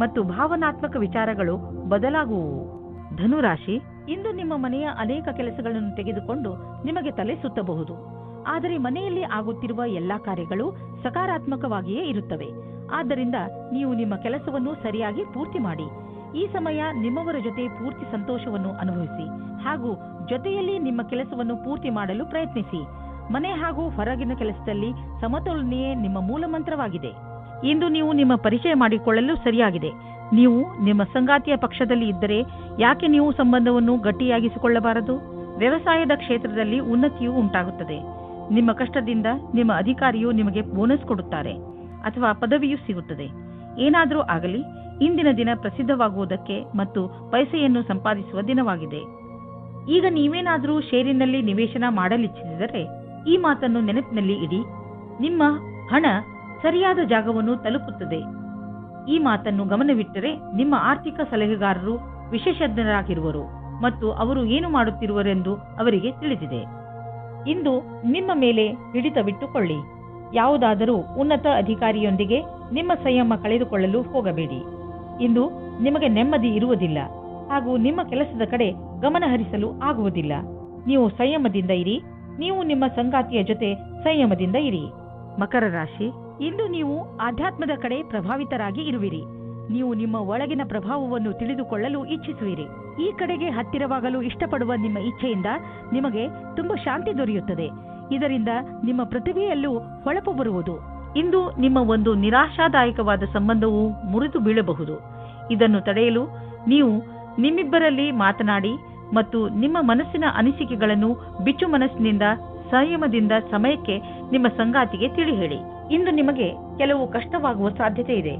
ಮತ್ತು ಭಾವನಾತ್ಮಕ ವಿಚಾರಗಳು ಬದಲಾಗುವುವು. ಧನುರಾಶಿ, ಇಂದು ನಿಮ್ಮ ಮನೆಯ ಅನೇಕ ಕೆಲಸಗಳನ್ನು ತೆಗೆದುಕೊಂಡು ನಿಮಗೆ ತಲೆ ಸುತ್ತಬಹುದು. ಆದರೆ ಮನೆಯಲ್ಲಿ ಆಗುತ್ತಿರುವ ಎಲ್ಲಾ ಕಾರ್ಯಗಳು ಸಕಾರಾತ್ಮಕವಾಗಿಯೇ ಇರುತ್ತವೆ. ಆದ್ದರಿಂದ ನೀವು ನಿಮ್ಮ ಕೆಲಸವನ್ನು ಸರಿಯಾಗಿ ಪೂರ್ತಿ ಮಾಡಿ. ಈ ಸಮಯ ನಿಮ್ಮವರ ಜೊತೆ ಪೂರ್ತಿ ಸಂತೋಷವನ್ನು ಅನುಭವಿಸಿ ಹಾಗೂ ಜೊತೆಯಲ್ಲಿ ನಿಮ್ಮ ಕೆಲಸವನ್ನು ಪೂರ್ತಿ ಮಾಡಲು ಪ್ರಯತ್ನಿಸಿ. ಮನೆ ಹಾಗೂ ಹೊರಗಿನ ಕೆಲಸದಲ್ಲಿ ಸಮತೋಲನೆಯೇ ನಿಮ್ಮ ಮೂಲ ಮಂತ್ರವಾಗಿದೆ. ಇಂದು ನೀವು ನಿಮ್ಮ ಪರಿಚಯ ಮಾಡಿಕೊಳ್ಳಲು ಸರಿಯಾಗಿದೆ. ನೀವು ನಿಮ್ಮ ಸಂಗಾತಿಯ ಪಕ್ಷದಲ್ಲಿ ಇದ್ದರೆ ಯಾಕೆ ನೀವು ಸಂಬಂಧವನ್ನು ಗಟ್ಟಿಯಾಗಿಸಿಕೊಳ್ಳಬಾರದು? ವ್ಯವಸಾಯದ ಕ್ಷೇತ್ರದಲ್ಲಿ ಉನ್ನತಿಯೂ ಉಂಟಾಗುತ್ತದೆ. ನಿಮ್ಮ ಕಷ್ಟದಿಂದ ನಿಮ್ಮ ಅಧಿಕಾರಿಯು ನಿಮಗೆ ಬೋನಸ್ ಕೊಡುತ್ತಾರೆ ಅಥವಾ ಪದವಿಯೂ ಸಿಗುತ್ತದೆ. ಏನಾದರೂ ಆಗಲಿ, ಇಂದಿನ ದಿನ ಪ್ರಸಿದ್ಧವಾಗುವುದಕ್ಕೆ ಮತ್ತು ಪೈಸೆಯನ್ನು ಸಂಪಾದಿಸುವ ದಿನವಾಗಿದೆ. ಈಗ ನೀವೇನಾದರೂ ಷೇರಿನಲ್ಲಿ ನಿವೇಶನ ಮಾಡಲಿಚ್ಛಿಸಿದರೆ ಈ ಮಾತನ್ನು ನೆನಪಿನಲ್ಲಿ ಇಡಿ. ನಿಮ್ಮ ಹಣ ಸರಿಯಾದ ಜಾಗವನ್ನು ತಲುಪುತ್ತದೆ. ಈ ಮಾತನ್ನು ಗಮನವಿಟ್ಟರೆ ನಿಮ್ಮ ಆರ್ಥಿಕ ಸಲಹೆಗಾರರು ವಿಶೇಷಜ್ಞರಾಗಿರುವರು ಮತ್ತು ಅವರು ಏನು ಮಾಡುತ್ತಿರುವರೆಂದು ಅವರಿಗೆ ತಿಳಿದಿದೆ. ಇಂದು ನಿಮ್ಮ ಮೇಲೆ ಹಿಡಿತವಿಟ್ಟುಕೊಳ್ಳಿ. ಯಾವುದಾದರೂ ಉನ್ನತ ಅಧಿಕಾರಿಯೊಂದಿಗೆ ನಿಮ್ಮ ಸಂಯಮ ಕಳೆದುಕೊಳ್ಳಲು ಹೋಗಬೇಡಿ. ಇಂದು ನಿಮಗೆ ನೆಮ್ಮದಿ ಇರುವುದಿಲ್ಲ ಹಾಗೂ ನಿಮ್ಮ ಕೆಲಸದ ಕಡೆ ಗಮನ ಹರಿಸಲು ಆಗುವುದಿಲ್ಲ. ನೀವು ಸಂಯಮದಿಂದ ಇರಿ. ನೀವು ನಿಮ್ಮ ಸಂಗಾತಿಯ ಜೊತೆ ಸಂಯಮದಿಂದ ಇರಿ. ಮಕರ ರಾಶಿ, ಇಂದು ನೀವು ಆಧ್ಯಾತ್ಮದ ಕಡೆ ಪ್ರಭಾವಿತರಾಗಿ ಇರುವಿರಿ. ನೀವು ನಿಮ್ಮ ಒಳಗಿನ ಪ್ರಭಾವವನ್ನು ತಿಳಿದುಕೊಳ್ಳಲು ಇಚ್ಛಿಸುವಿರಿ. ಈ ಕಡೆಗೆ ಹತ್ತಿರವಾಗಲು ಇಷ್ಟಪಡುವ ನಿಮ್ಮ ಇಚ್ಛೆಯಿಂದ ನಿಮಗೆ ತುಂಬ ಶಾಂತಿ ದೊರೆಯುತ್ತದೆ. ಇದರಿಂದ ನಿಮ್ಮ ಪ್ರತಿಭೆಯಲ್ಲೂ ಹೊಳಪು ಬರುವುದು. ಇಂದು ನಿಮ್ಮ ಒಂದು ನಿರಾಶಾದಾಯಕವಾದ ಸಂಬಂಧವು ಮುರಿದು ಬೀಳಬಹುದು. ಇದನ್ನು ತಡೆಯಲು ನೀವು ನಿಮ್ಮಿಬ್ಬರಲ್ಲಿ ಮಾತನಾಡಿ ಮತ್ತು ನಿಮ್ಮ ಮನಸ್ಸಿನ ಅನಿಸಿಕೆಗಳನ್ನು ಬಿಚ್ಚು ಮನಸ್ಸಿನಿಂದ ಸಂಯಮದಿಂದ ಸಮಯಕ್ಕೆ ನಿಮ್ಮ ಸಂಗಾತಿಗೆ ತಿಳಿ ಹೇಳಿ. ಇಂದು ನಿಮಗೆ ಕೆಲವು ಕಷ್ಟವಾಗುವ ಸಾಧ್ಯತೆ ಇದೆ.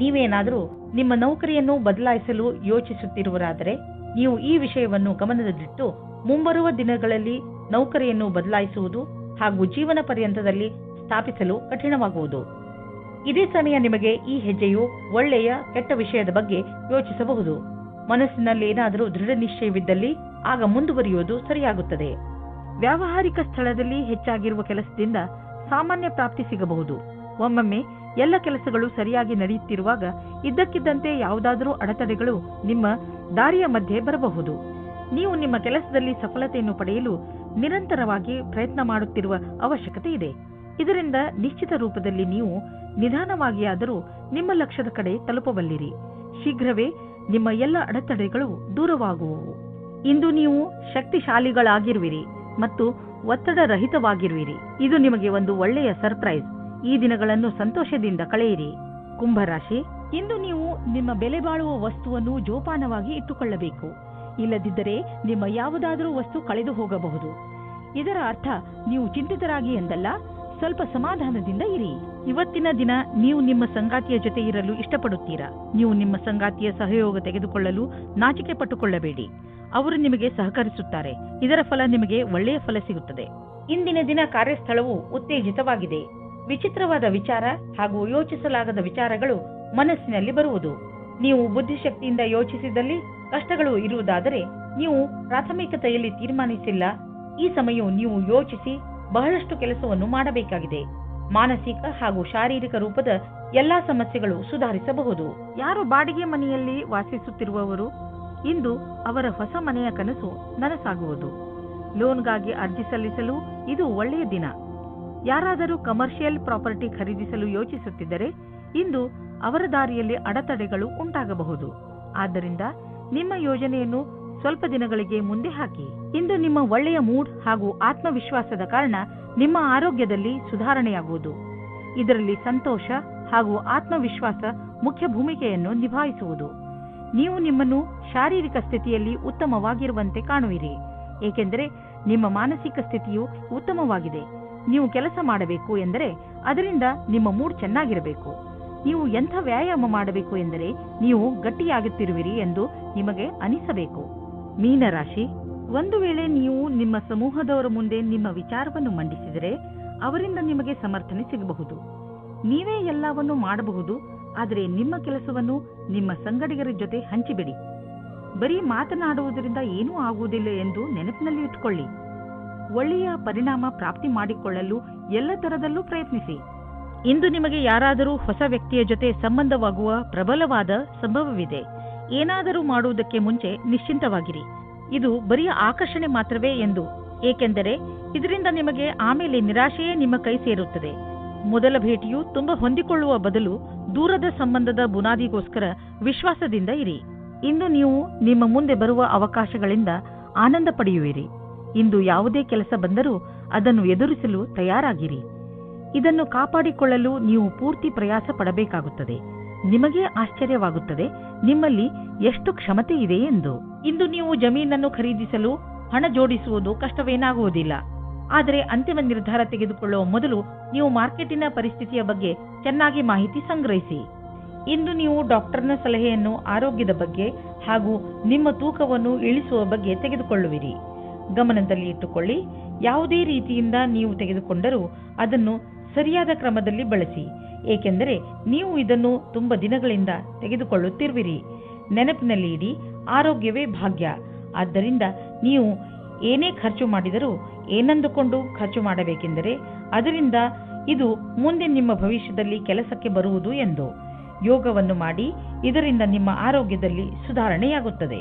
ನೀವೇನಾದರೂ ನಿಮ್ಮ ನೌಕರಿಯನ್ನು ಬದಲಾಯಿಸಲು ಯೋಚಿಸುತ್ತಿರುವರಾದರೆ ನೀವು ಈ ವಿಷಯವನ್ನು ಗಮನದಲ್ಲಿಟ್ಟು ಮುಂಬರುವ ದಿನಗಳಲ್ಲಿ ನೌಕರಿಯನ್ನು ಬದಲಾಯಿಸುವುದು ಹಾಗೂ ಜೀವನ ಪರ್ಯಂತದಲ್ಲಿ ಸ್ಥಾಪಿಸಲು ಕಠಿಣವಾಗುವುದು. ಇದೇ ಸಮಯ ನಿಮಗೆ ಈ ಹೆಜ್ಜೆಯು ಒಳ್ಳೆಯ ಕೆಟ್ಟ ವಿಷಯದ ಬಗ್ಗೆ ಯೋಚಿಸಬಹುದು. ಮನಸ್ಸಿನಲ್ಲಿ ಏನಾದರೂ ದೃಢ ನಿಶ್ಚಯವಿದ್ದಲ್ಲಿ ಆಗ ಮುಂದುವರಿಯುವುದು ಸರಿಯಾಗುತ್ತದೆ. ವ್ಯಾವಹಾರಿಕ ಸ್ಥಳದಲ್ಲಿ ಹೆಚ್ಚಾಗಿರುವ ಕೆಲಸದಿಂದ ಸಾಮಾನ್ಯ ಪ್ರಾಪ್ತಿ ಸಿಗಬಹುದು. ಒಮ್ಮೊಮ್ಮೆ ಎಲ್ಲ ಕೆಲಸಗಳು ಸರಿಯಾಗಿ ನಡೆಯುತ್ತಿರುವಾಗ ಇದ್ದಕ್ಕಿದ್ದಂತೆ ಯಾವುದಾದರೂ ಅಡೆತಡೆಗಳು ನಿಮ್ಮ ದಾರಿಯ ಮಧ್ಯೆ ಬರಬಹುದು. ನೀವು ನಿಮ್ಮ ಕೆಲಸದಲ್ಲಿ ಸಫಲತೆಯನ್ನು ಪಡೆಯಲು ನಿರಂತರವಾಗಿ ಪ್ರಯತ್ನ ಮಾಡುತ್ತಿರುವ ಅವಶ್ಯಕತೆ ಇದೆ. ಇದರಿಂದ ನಿಶ್ಚಿತ ರೂಪದಲ್ಲಿ ನೀವು ನಿಧಾನವಾಗಿಯಾದರೂ ನಿಮ್ಮ ಲಕ್ಷ್ಯದ ಕಡೆ ತಲುಪಬಲ್ಲಿರಿ. ಶೀಘ್ರವೇ ನಿಮ್ಮ ಎಲ್ಲ ಅಡೆತಡೆಗಳು ದೂರವಾಗುವವು. ಇಂದು ನೀವು ಶಕ್ತಿಶಾಲಿಗಳಾಗಿರುವಿರಿ ಮತ್ತು ಒತ್ತಡರಹಿತವಾಗಿರುವಿರಿ. ಇದು ನಿಮಗೆ ಒಂದು ಒಳ್ಳೆಯ ಸರ್ಪ್ರೈಸ್. ಈ ದಿನಗಳನ್ನು ಸಂತೋಷದಿಂದ ಕಳೆಯಿರಿ. ಕುಂಭರಾಶಿ, ಇಂದು ನೀವು ನಿಮ್ಮ ಬೆಲೆ ಬಾಳುವ ವಸ್ತುವನ್ನು ಜೋಪಾನವಾಗಿ ಇಟ್ಟುಕೊಳ್ಳಬೇಕು. ಇಲ್ಲದಿದ್ದರೆ ನಿಮ್ಮ ಯಾವುದಾದರೂ ವಸ್ತು ಕಳೆದು ಹೋಗಬಹುದು. ಇದರ ಅರ್ಥ ನೀವು ಚಿಂತಿತರಾಗಿ ಎಂದಲ್ಲ, ಸ್ವಲ್ಪ ಸಮಾಧಾನದಿಂದ ಇರಿ. ಇವತ್ತಿನ ದಿನ ನೀವು ನಿಮ್ಮ ಸಂಗಾತಿಯ ಜೊತೆ ಇರಲು ಇಷ್ಟಪಡುತ್ತೀರಾ. ನೀವು ನಿಮ್ಮ ಸಂಗಾತಿಯ ಸಹಯೋಗ ತೆಗೆದುಕೊಳ್ಳಲು ನಾಚಿಕೆ ಪಟ್ಟುಕೊಳ್ಳಬೇಡಿ. ಅವರು ನಿಮಗೆ ಸಹಕರಿಸುತ್ತಾರೆ. ಇದರ ಫಲ ನಿಮಗೆ ಒಳ್ಳೆಯ ಫಲ ಸಿಗುತ್ತದೆ. ಇಂದಿನ ದಿನ ಕಾರ್ಯಸ್ಥಳವು ಉತ್ತೇಜಿತವಾಗಿದೆ. ವಿಚಿತ್ರವಾದ ವಿಚಾರ ಹಾಗೂ ಯೋಚಿಸಲಾಗದ ವಿಚಾರಗಳು ಮನಸ್ಸಿನಲ್ಲಿ ಬರುವುದು. ನೀವು ಬುದ್ಧಿಶಕ್ತಿಯಿಂದ ಯೋಚಿಸಿದಲ್ಲಿ ಕಷ್ಟಗಳು ಇರುವುದಾದರೆ ನೀವು ಪ್ರಾಥಮಿಕತೆಯಲ್ಲಿ ತೀರ್ಮಾನಿಸಿಲ್ಲ. ಈ ಸಮಯವು ನೀವು ಯೋಚಿಸಿ ಬಹಳಷ್ಟು ಕೆಲಸವನ್ನು ಮಾಡಬೇಕಾಗಿದೆ. ಮಾನಸಿಕ ಹಾಗೂ ಶಾರೀರಿಕ ರೂಪದ ಎಲ್ಲಾ ಸಮಸ್ಯೆಗಳು ಸುಧಾರಿಸಬಹುದು. ಯಾರು ಬಾಡಿಗೆ ಮನೆಯಲ್ಲಿ ವಾಸಿಸುತ್ತಿರುವವರು ಇಂದು ಅವರ ಹೊಸ ಮನೆಯ ಕನಸು ನನಸಾಗುವುದು. ಲೋನ್ಗಾಗಿ ಅರ್ಜಿ ಸಲ್ಲಿಸಲು ಇದು ಒಳ್ಳೆಯ ದಿನ. ಯಾರಾದರೂ ಕಮರ್ಷಿಯಲ್ ಪ್ರಾಪರ್ಟಿ ಖರೀದಿಸಲು ಯೋಚಿಸುತ್ತಿದ್ದರೆ ಇಂದು ಅವರ ದಾರಿಯಲ್ಲಿ ಅಡೆತಡೆಗಳು ಉಂಟಾಗಬಹುದು. ಆದ್ದರಿಂದ ನಿಮ್ಮ ಯೋಜನೆಯನ್ನು ಸ್ವಲ್ಪ ದಿನಗಳಿಗೆ ಮುಂದೆ ಹಾಕಿ. ಇಂದು ನಿಮ್ಮ ಒಳ್ಳೆಯ ಮೂಡ್ ಹಾಗೂ ಆತ್ಮವಿಶ್ವಾಸದ ಕಾರಣ ನಿಮ್ಮ ಆರೋಗ್ಯದಲ್ಲಿ ಸುಧಾರಣೆಯಾಗುವುದು. ಇದರಲ್ಲಿ ಸಂತೋಷ ಹಾಗೂ ಆತ್ಮವಿಶ್ವಾಸ ಮುಖ್ಯ ಭೂಮಿಕೆಯನ್ನು ನಿಭಾಯಿಸುವುದು. ನೀವು ನಿಮ್ಮನ್ನು ಶಾರೀರಿಕ ಸ್ಥಿತಿಯಲ್ಲಿ ಉತ್ತಮವಾಗಿರುವಂತೆ ಕಾಣುವಿರಿ, ಏಕೆಂದರೆ ನಿಮ್ಮ ಮಾನಸಿಕ ಸ್ಥಿತಿಯು ಉತ್ತಮವಾಗಿದೆ. ನೀವು ಕೆಲಸ ಮಾಡಬೇಕು ಎಂದರೆ ಅದರಿಂದ ನಿಮ್ಮ ಮೂಡ್ ಚೆನ್ನಾಗಿರಬೇಕು. ನೀವು ಎಂಥ ವ್ಯಾಯಾಮ ಮಾಡಬೇಕು ಎಂದರೆ ನೀವು ಗಟ್ಟಿಯಾಗುತ್ತಿರುವಿರಿ ಎಂದು ನಿಮಗೆ ಅನಿಸಬೇಕು. ಮೀನರಾಶಿ, ಒಂದು ವೇಳೆ ನೀವು ನಿಮ್ಮ ಸಮೂಹದವರ ಮುಂದೆ ನಿಮ್ಮ ವಿಚಾರವನ್ನು ಮಂಡಿಸಿದರೆ ಅವರಿಂದ ನಿಮಗೆ ಸಮರ್ಥನೆ ಸಿಗಬಹುದು. ನೀವೇ ಎಲ್ಲವನ್ನೂ ಮಾಡಬಹುದು, ಆದರೆ ನಿಮ್ಮ ಕೆಲಸವನ್ನು ನಿಮ್ಮ ಸಂಗಡಿಗರ ಜೊತೆ ಹಂಚಿಬಿಡಿ. ಬರೀ ಮಾತನಾಡುವುದರಿಂದ ಏನೂ ಆಗುವುದಿಲ್ಲ ಎಂದು ನೆನಪಿನಲ್ಲಿ ಇಟ್ಟುಕೊಳ್ಳಿ. ಒಳ್ಳೆಯ ಪರಿಣಾಮ ಪ್ರಾಪ್ತಿ ಮಾಡಿಕೊಳ್ಳಲು ಎಲ್ಲ ತರದಲ್ಲೂ ಪ್ರಯತ್ನಿಸಿ. ಇಂದು ನಿಮಗೆ ಯಾರಾದರೂ ಹೊಸ ವ್ಯಕ್ತಿಯ ಜೊತೆ ಸಂಬಂಧವಾಗುವ ಪ್ರಬಲವಾದ ಸಂಭವವಿದೆ. ಏನಾದರೂ ಮಾಡುವುದಕ್ಕೆ ಮುಂಚೆ ನಿಶ್ಚಿಂತವಾಗಿರಿ. ಇದು ಬರೀ ಆಕರ್ಷಣೆ ಮಾತ್ರವೇ ಎಂದು, ಏಕೆಂದರೆ ಇದರಿಂದ ನಿಮಗೆ ಆಮೇಲೆ ನಿರಾಶೆಯೇ ನಿಮ್ಮ ಕೈ ಸೇರುತ್ತದೆ. ಮೊದಲ ಭೇಟಿಯು ತುಂಬಾ ಹೊಂದಿಕೊಳ್ಳುವ ಬದಲು ದೂರದ ಸಂಬಂಧದ ಬುನಾದಿಗೋಸ್ಕರ ವಿಶ್ವಾಸದಿಂದ ಇರಿ. ಇಂದು ನೀವು ನಿಮ್ಮ ಮುಂದೆ ಬರುವ ಅವಕಾಶಗಳಿಂದ ಆನಂದ ಪಡೆಯುವಿರಿ. ಇಂದು ಯಾವುದೇ ಕೆಲಸ ಬಂದರೂ ಅದನ್ನು ಎದುರಿಸಲು ತಯಾರಾಗಿರಿ. ಇದನ್ನು ಕಾಪಾಡಿಕೊಳ್ಳಲು ನೀವು ಪೂರ್ತಿ ಪ್ರಯಾಸ ಪಡಬೇಕಾಗುತ್ತದೆ. ನಿಮಗೇ ಆಶ್ಚರ್ಯವಾಗುತ್ತದೆ ನಿಮ್ಮಲ್ಲಿ ಎಷ್ಟು ಕ್ಷಮತೆ ಇದೆ ಎಂದು. ಇಂದು ನೀವು ಜಮೀನನ್ನು ಖರೀದಿಸಲು ಹಣ ಜೋಡಿಸುವುದು ಕಷ್ಟವೇನಾಗುವುದಿಲ್ಲ. ಆದರೆ ಅಂತಿಮ ನಿರ್ಧಾರ ತೆಗೆದುಕೊಳ್ಳುವ ಮೊದಲು ನೀವು ಮಾರ್ಕೆಟಿನ ಪರಿಸ್ಥಿತಿಯ ಬಗ್ಗೆ ಚೆನ್ನಾಗಿ ಮಾಹಿತಿ ಸಂಗ್ರಹಿಸಿ. ಇಂದು ನೀವು ಡಾಕ್ಟರ್ನ ಸಲಹೆಯನ್ನು ಆರೋಗ್ಯದ ಬಗ್ಗೆ ಹಾಗೂ ನಿಮ್ಮ ತೂಕವನ್ನು ಇಳಿಸುವ ಬಗ್ಗೆ ತೆಗೆದುಕೊಳ್ಳುವಿರಿ. ಗಮನದಲ್ಲಿ ಇಟ್ಟುಕೊಳ್ಳಿ, ಯಾವುದೇ ರೀತಿಯಿಂದ ನೀವು ತೆಗೆದುಕೊಂಡರೂ ಅದನ್ನು ಸರಿಯಾದ ಕ್ರಮದಲ್ಲಿ ಬಳಸಿ, ಏಕೆಂದರೆ ನೀವು ಇದನ್ನು ತುಂಬ ದಿನಗಳಿಂದ ತೆಗೆದುಕೊಳ್ಳುತ್ತಿರುವಿರಿ. ನೆನಪಿನಲ್ಲಿ ಇಡಿ, ಆರೋಗ್ಯವೇ ಭಾಗ್ಯ. ಆದ್ದರಿಂದ ನೀವು ಏನೇ ಖರ್ಚು ಮಾಡಿದರೂ ಏನಂದುಕೊಂಡು ಖರ್ಚು ಮಾಡಬೇಕೆಂದರೆ ಅದರಿಂದ ಇದು ಮುಂದೆ ನಿಮ್ಮ ಭವಿಷ್ಯದಲ್ಲಿ ಕೆಲಸಕ್ಕೆ ಬರುವುದು ಎಂದು. ಯೋಗವನ್ನು ಮಾಡಿ, ಇದರಿಂದ ನಿಮ್ಮ ಆರೋಗ್ಯದಲ್ಲಿ ಸುಧಾರಣೆಯಾಗುತ್ತದೆ.